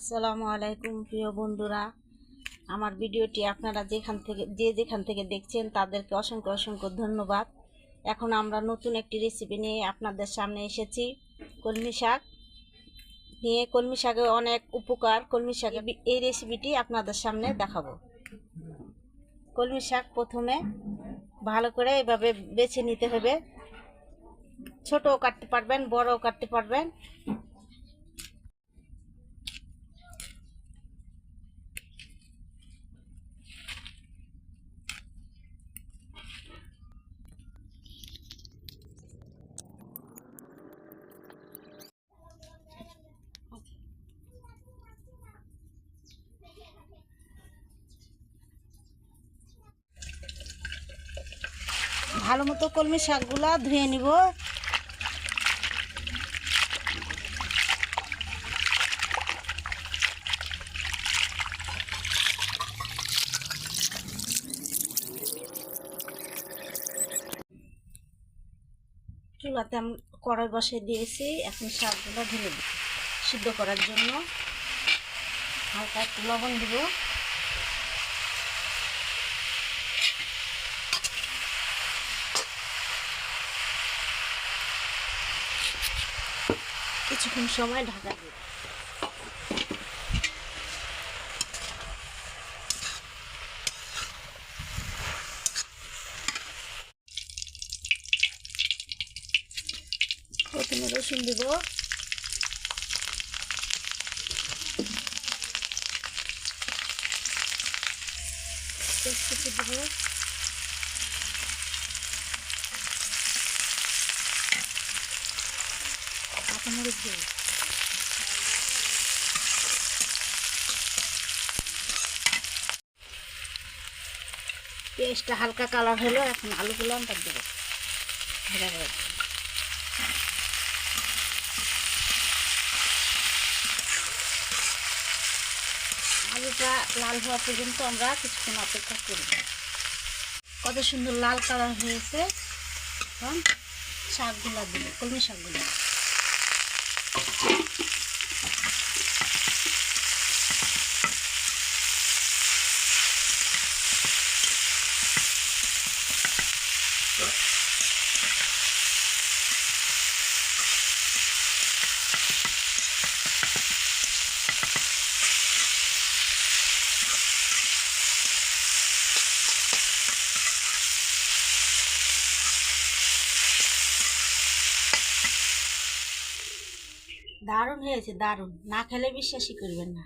আসসালামু আলাইকুম প্রিয় বন্ধুরা, আমার ভিডিওটি আপনারা যেখান থেকে দেখছেন তাদেরকে অসংখ্য অসংখ্য ধন্যবাদ। এখন আমরা নতুন একটি রেসিপি নিয়ে আপনাদের সামনে এসেছি। কলমি শাক নিয়ে। কলমি শাকে অনেক উপকার। কলমি শাকে এই রেসিপিটি আপনাদের সামনে দেখাবো। কলমি শাক প্রথমে ভালো করে এভাবে বেছে নিতে হবে। ছোটও কাটতে পারবেন, বড়ও কাটতে পারবেন। ভালো মতো কলমি শাকগুলা ধুয়ে নিব। চুলাতে আমি কড়াই বসিয়ে দিয়েছি। এখন শাকগুলো ঢেলে দিব সিদ্ধ করার জন্য। হালকা একটু লবণ দিব। কিছুক্ষণ সময় ঢাকা দিব। প্রথমে রসুন দিব, পেঁয়াজ দিব, কাঁচামরিচ দিব। পেঁয়াজটা হালকা কালার হলো। এখন আলুগুলো আমরা দেবো। আলুটা লাল হওয়া পর্যন্ত আমরা কিছুক্ষণ অপেক্ষা করব। কত সুন্দর লাল কালার হয়েছে। এখন শাকগুলো দিব, কলমি শাকগুলো। দারুণ হয়েছে, দারুণ। না খেলে বিশ্বাসই করবেন না।